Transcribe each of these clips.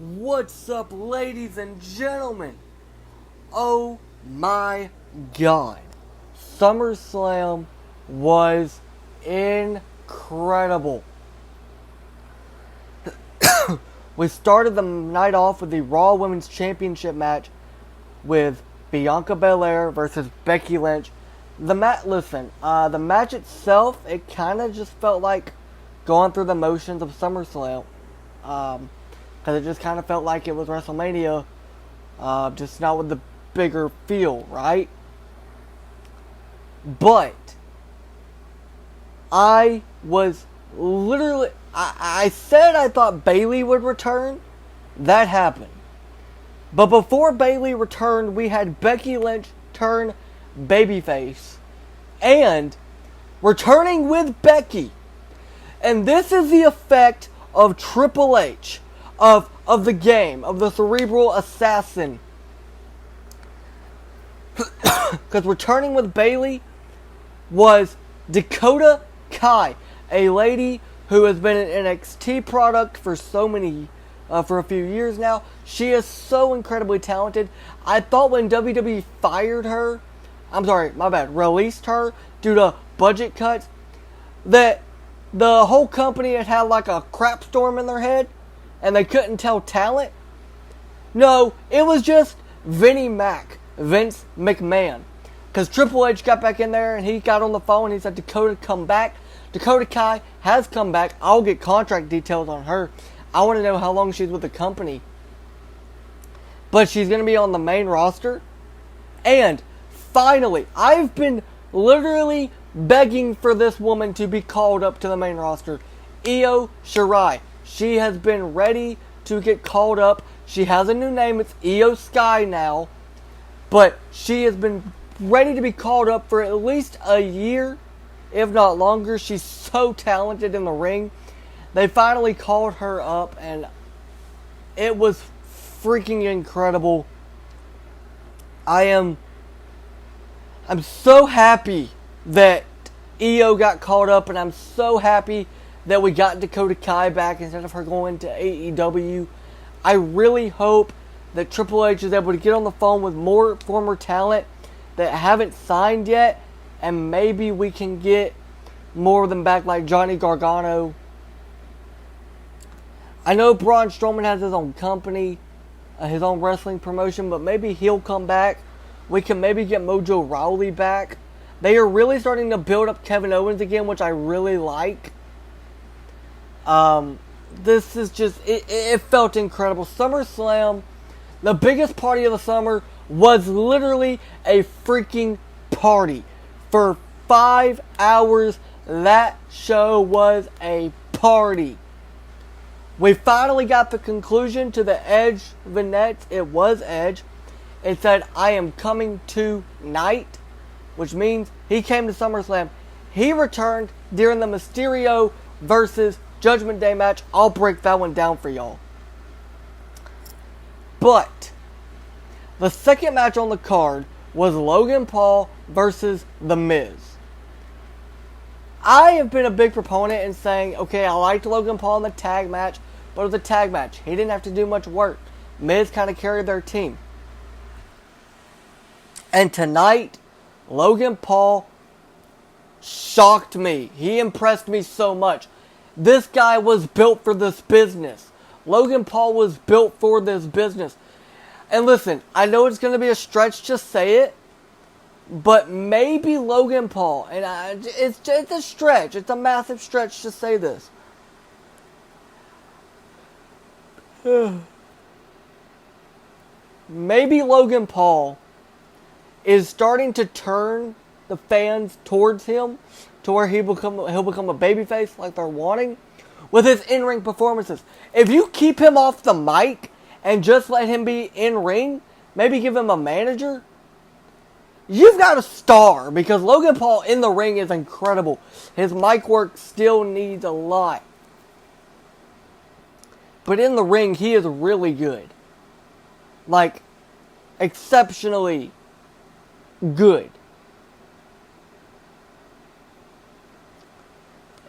What's up, ladies and gentlemen? Oh my god. Summerslam was incredible. We started the night off with the Raw Women's Championship match with Bianca Belair versus Becky Lynch. The match itself, it kind of just felt like going through the motions of SummerSlam. Because it just kind of felt like it was WrestleMania, just not with the bigger feel, right? But I was literally, I said I thought Bayley would return. That happened. But before Bayley returned, we had Becky Lynch turn babyface. And returning with Becky. And this is the effect of Triple H. Of the game. Of the cerebral assassin. Because returning with Bayley was Dakota Kai. A lady who has been an NXT product for for a few years now. She is so incredibly talented. I thought when WWE fired her, released her due to budget cuts, that the whole company had like a crap storm in their head and they couldn't tell talent. No, it was just Vince McMahon. Because Triple H got back in there and he got on the phone and he said, Dakota, come back. Dakota Kai has come back. I'll get contract details on her. I want to know how long she's with the company. But she's going to be on the main roster. And finally, I've been literally begging for this woman to be called up to the main roster. Io Shirai. She has been ready to get called up. She has a new name. It's Io Sky now. But she has been ready to be called up for at least a year, if not longer. She's so talented in the ring. They finally called her up, and it was freaking incredible. I'm so happy that Io got called up, and I'm so happy that we got Dakota Kai back instead of her going to AEW. I really hope that Triple H is able to get on the phone with more former talent that haven't signed yet, and maybe we can get more of them back, like Johnny Gargano. I know Braun Strowman has his own company, his own wrestling promotion, but maybe he'll come back. We can maybe get Mojo Rawley back. They are really starting to build up Kevin Owens again, which I really like. This is just, it felt incredible. SummerSlam, the biggest party of the summer, was literally a freaking party. For 5 hours, that show was a party. We finally got the conclusion to the Edge vignette. It was Edge. It said, I am coming tonight, which means he came to SummerSlam. He returned during the Mysterio versus Judgment Day match. I'll break that one down for y'all. But the second match on the card was Logan Paul versus The Miz. I have been a big proponent in saying, okay, I liked Logan Paul in the tag match, but it was a tag match. He didn't have to do much work. Miz kind of carried their team. And tonight, Logan Paul shocked me. He impressed me so much. This guy was built for this business. Logan Paul was built for this business. And listen, I know it's going to be a stretch to say it, but maybe Logan Paul, and it's a stretch. It's a massive stretch to say this. Maybe Logan Paul is starting to turn the fans towards him to where he'll become a babyface like they're wanting with his in-ring performances. If you keep him off the mic and just let him be in-ring, maybe give him a manager, you've got a star, because Logan Paul in the ring is incredible. His mic work still needs a lot. But in the ring, he is really good. Like, exceptionally good.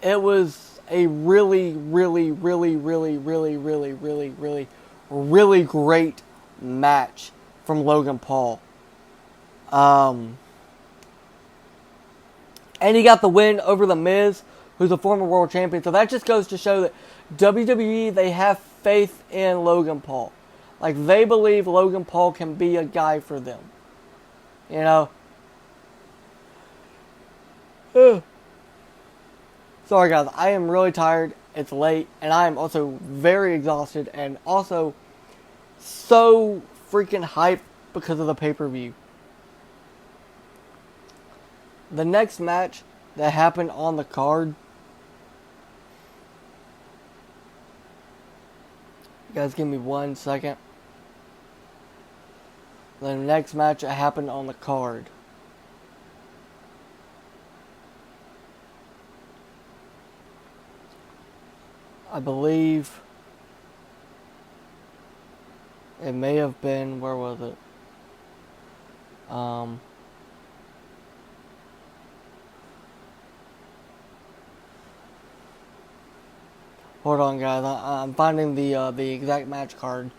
It was a really, really, really, really, really, really, really, really, really great match from Logan Paul. And he got the win over The Miz, who's a former world champion. So that just goes to show that WWE, they have faith in Logan Paul. Like, they believe Logan Paul can be a guy for them. You know? Sorry guys, I am really tired. It's late, and I am also very exhausted, and also so freaking hyped because of the pay-per-view. The next match that happened on the card, you guys give me 1 second. The next match that happened on the card, I believe it may have been, where was it? Hold on, guys. I'm finding the exact match card.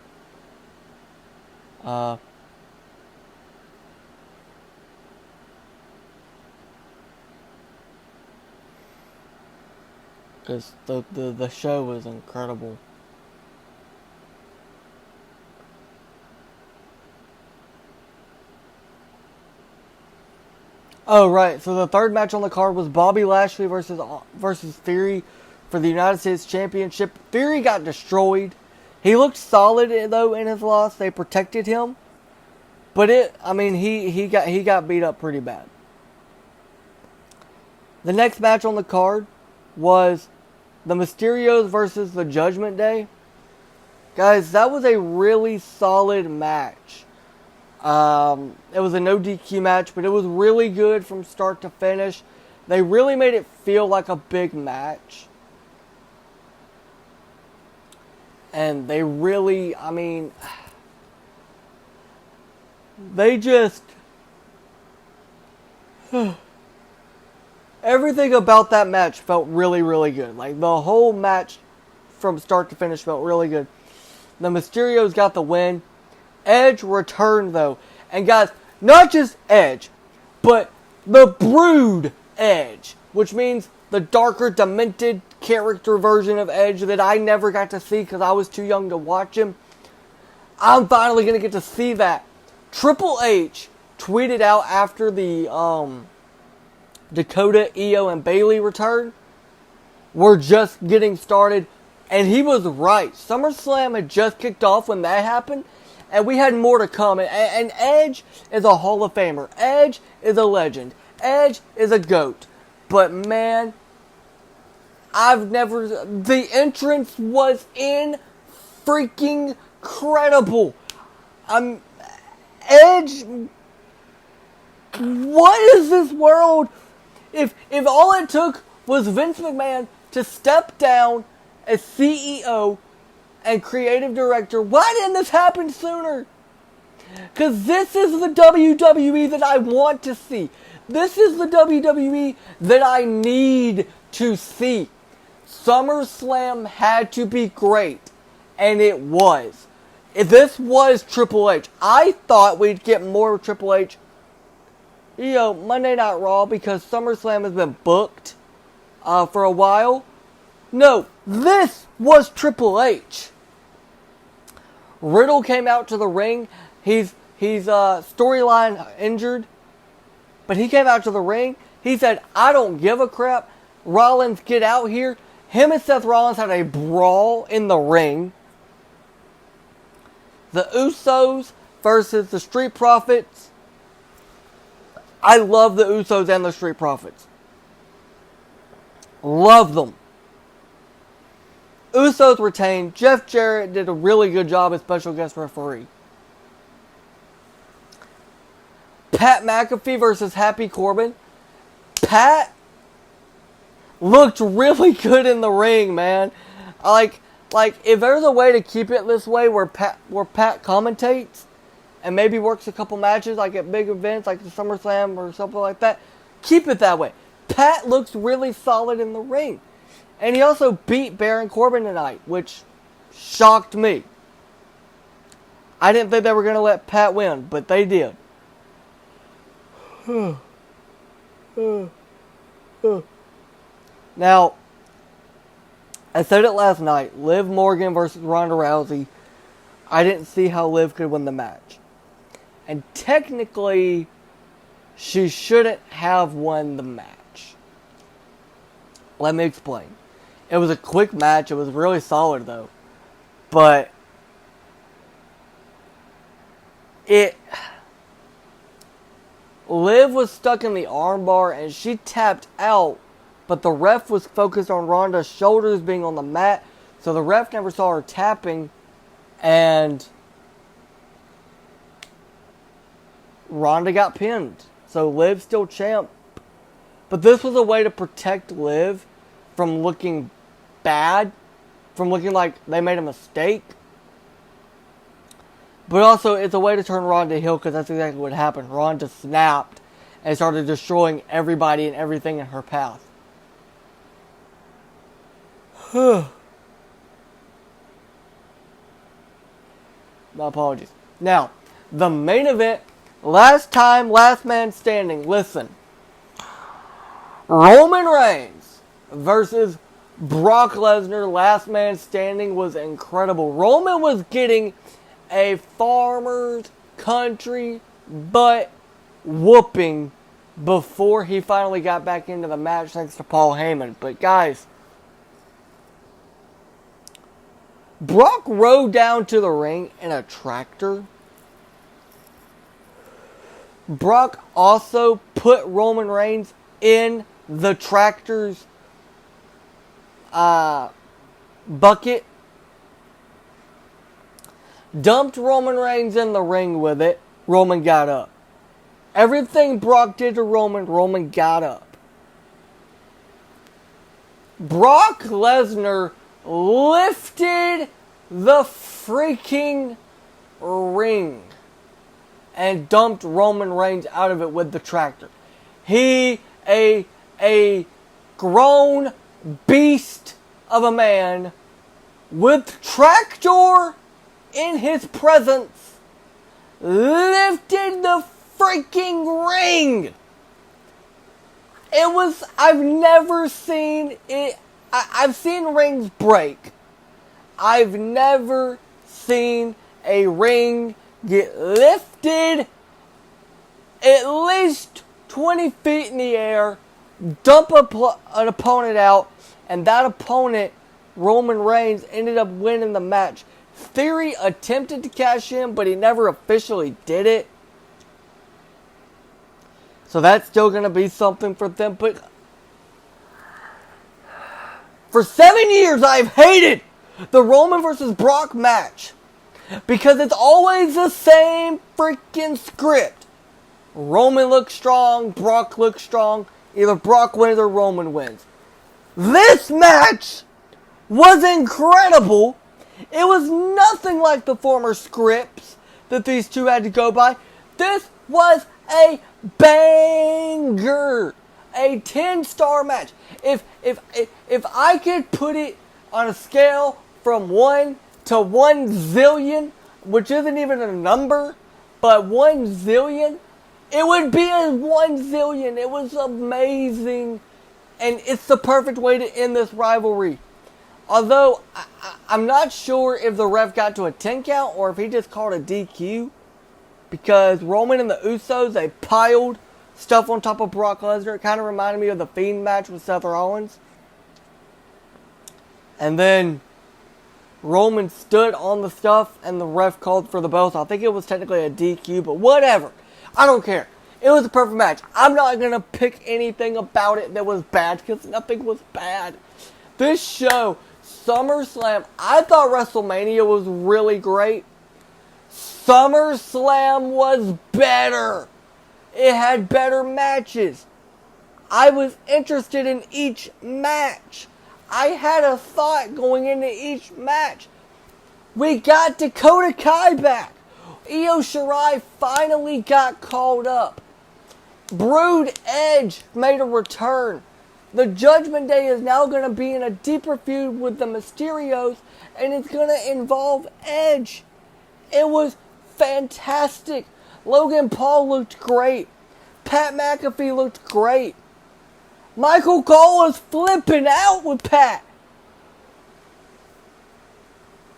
Because the show was incredible. Oh, right. So the third match on the card was Bobby Lashley versus Theory for the United States Championship. Theory got destroyed. He looked solid, though, in his loss. They protected him. But he got beat up pretty bad. The next match on the card was the Mysterios versus the Judgment Day. Guys, that was a really solid match. It was a no DQ match, but it was really good from start to finish. They really made it feel like a big match. And they really, they just... everything about that match felt really, really good. Like, the whole match from start to finish felt really good. The Mysterios got the win. Edge returned, though. And guys, not just Edge, but the Brood Edge, which means the darker, demented character version of Edge that I never got to see because I was too young to watch him. I'm finally going to get to see that. Triple H tweeted out after the Dakota, Io, and Bayley return, we're just getting started. And he was right. SummerSlam had just kicked off when that happened. And we had more to come. And Edge is a Hall of Famer. Edge is a legend. Edge is a GOAT. But man, the entrance was freaking incredible. Edge, what is this world? If all it took was Vince McMahon to step down as CEO and creative director, why didn't this happen sooner? Because this is the WWE that I want to see. This is the WWE that I need to see. SummerSlam had to be great, and it was. This was Triple H. I thought we'd get more Triple H, Monday Night Raw, because SummerSlam has been booked for a while. No, this was Triple H. Riddle came out to the ring. He's storyline injured, but he came out to the ring. He said, I don't give a crap. Rollins, get out here. Him and Seth Rollins had a brawl in the ring. The Usos versus the Street Profits. I love the Usos and the Street Profits. Love them. Usos retained. Jeff Jarrett did a really good job as special guest referee. Pat McAfee versus Happy Corbin. Pat looked really good in the ring, man. Like if there's a way to keep it this way where Pat commentates and maybe works a couple matches like at big events like the SummerSlam or something like that, keep it that way. Pat looks really solid in the ring. And he also beat Baron Corbin tonight, which shocked me. I didn't think they were going to let Pat win, but they did. Now, I said it last night. Liv Morgan versus Ronda Rousey. I didn't see how Liv could win the match. And technically, she shouldn't have won the match. Let me explain. It was a quick match. It was really solid, though. But Liv was stuck in the armbar and she tapped out, but the ref was focused on Ronda's shoulders being on the mat, so the ref never saw her tapping, and Ronda got pinned. So Liv's still champ. But this was a way to protect Liv from looking bad, from looking like they made a mistake. But also, it's a way to turn Ronda heel, because that's exactly what happened. Ronda snapped and started destroying everybody and everything in her path. My apologies. Now, the main event, last man standing. Listen. Roman Reigns versus Brock Lesnar, last man standing, was incredible. Roman was getting a farmer's country butt whooping before he finally got back into the match, thanks to Paul Heyman. But guys, Brock rode down to the ring in a tractor. Brock also put Roman Reigns in the tractor's bucket. Dumped Roman Reigns in the ring with it. Roman got up. Everything Brock did to Roman, Roman got up. Brock Lesnar lifted the freaking ring and dumped Roman Reigns out of it with the tractor. He, a grown beast of a man with tractor in his presence, lifted the freaking ring. I've never seen it. I've seen rings break. I've never seen a ring get lifted at least 20 feet in the air, dump an opponent out, and that opponent, Roman Reigns, ended up winning the match. Theory attempted to cash in, but he never officially did it. So that's still going to be something for them. But for 7 years, I've hated the Roman versus Brock match, because it's always the same freaking script. Roman looks strong, Brock looks strong. Either Brock wins or Roman wins. This match was incredible. It was nothing like the former scripts that these two had to go by. This was a banger. A 10-star match. If I could put it on a scale from 1 to 1 zillion, which isn't even a number, but 1 zillion, it would be a 1 zillion. It was amazing. And it's the perfect way to end this rivalry. Although, I'm not sure if the ref got to a 10 count or if he just called a DQ. Because Roman and the Usos, they piled stuff on top of Brock Lesnar. It kind of reminded me of the Fiend match with Seth Rollins. And then Roman stood on the stuff and the ref called for the belt. I think it was technically a DQ, but whatever. I don't care. It was a perfect match. I'm not going to pick anything about it that was bad, because nothing was bad. This show, SummerSlam, I thought WrestleMania was really great. SummerSlam was better. It had better matches. I was interested in each match. I had a thought going into each match. We got Dakota Kai back. Io Shirai finally got called up. Brood Edge made a return. The Judgment Day is now going to be in a deeper feud with the Mysterios, and it's going to involve Edge. It was fantastic. Logan Paul looked great. Pat McAfee looked great. Michael Cole was flipping out with Pat.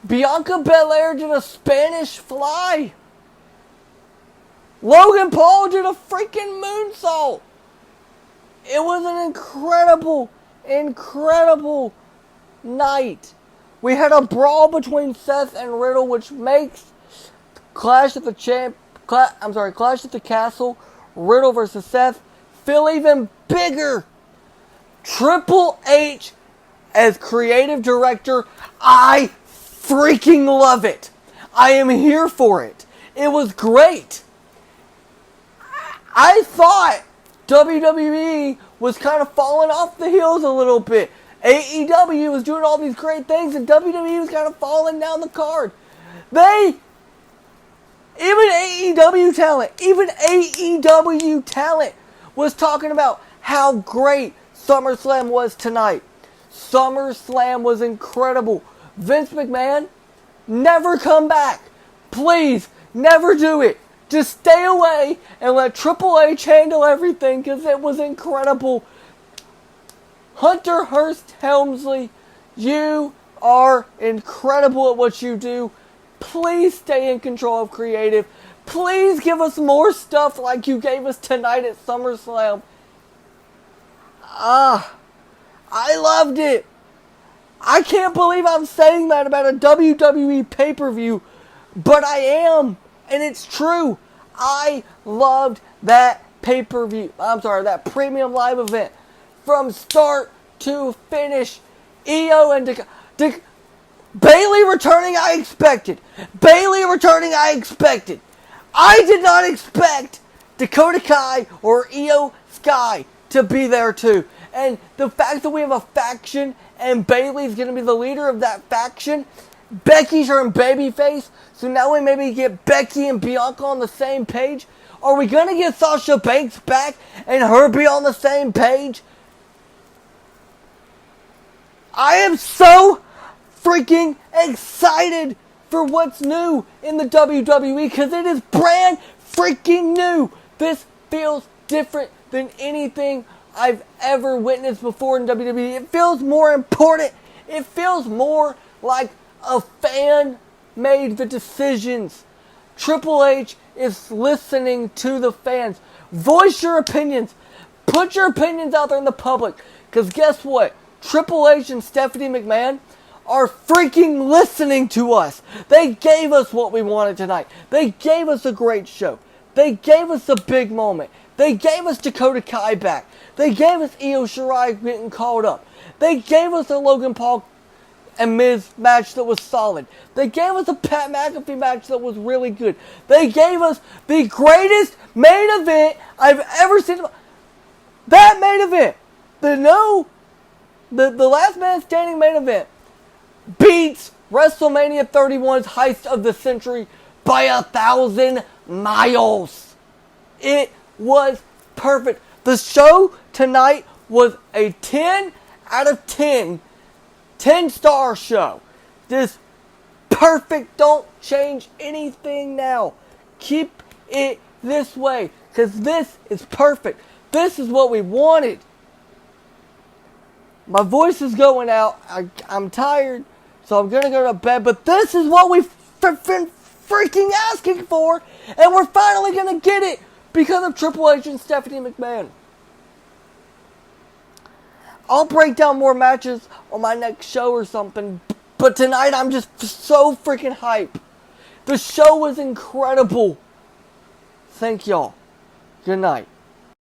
Bianca Belair did a Spanish fly. Logan Paul did a freaking moonsault. It was an incredible night. We had a brawl between Seth and Riddle, which makes Clash at the Castle, Riddle versus Seth, feel even bigger. Triple H as creative director, I freaking love it. I am here for it. It was great. I thought WWE was kind of falling off the heels a little bit. AEW was doing all these great things and WWE was kind of falling down the card. Even AEW talent was talking about how great SummerSlam was tonight. SummerSlam was incredible. Vince McMahon, never come back. Please, never do it. Just stay away and let Triple H handle everything because it was incredible. Hunter Hearst Helmsley, you are incredible at what you do. Please stay in control of creative. Please give us more stuff like you gave us tonight at SummerSlam. I loved it. I can't believe I'm saying that about a WWE pay-per-view, but I am, and it's true. I loved that pay-per-view. That premium live event. From start to finish. Io and Bayley returning, I expected. I did not expect Dakota Kai or Io Sky to be there too. And the fact that we have a faction and Bayley's going to be the leader of that faction. Becky's turned babyface, so now we maybe get Becky and Bianca on the same page. Are we going to get Sasha Banks back and her be on the same page? I am so freaking excited for what's new in the WWE because it is brand freaking new. This feels different than anything I've ever witnessed before in WWE. It feels more important. It feels more like a fan made the decisions. Triple H is listening to the fans. Voice your opinions. Put your opinions out there in the public. Because guess what? Triple H and Stephanie McMahon are freaking listening to us. They gave us what we wanted tonight. They gave us a great show. They gave us a big moment. They gave us Dakota Kai back. They gave us Io Shirai getting called up. They gave us a Logan Paul and Miz match that was solid. They gave us a Pat McAfee match that was really good. They gave us the greatest main event I've ever seen. That main event, the last man standing main event, beats WrestleMania 31's Heist of the Century by 1,000 miles. It was perfect. The show tonight was a 10 out of 10. 10-star show. This perfect. Don't change anything now. Keep it this way. Because this is perfect. This is what we wanted. My voice is going out. I'm tired. So I'm going to go to bed. But this is what we've been freaking asking for. And we're finally going to get it. Because of Triple H and Stephanie McMahon. I'll break down more matches on my next show or something. But tonight I'm just so freaking hype. The show was incredible. Thank y'all. Good night.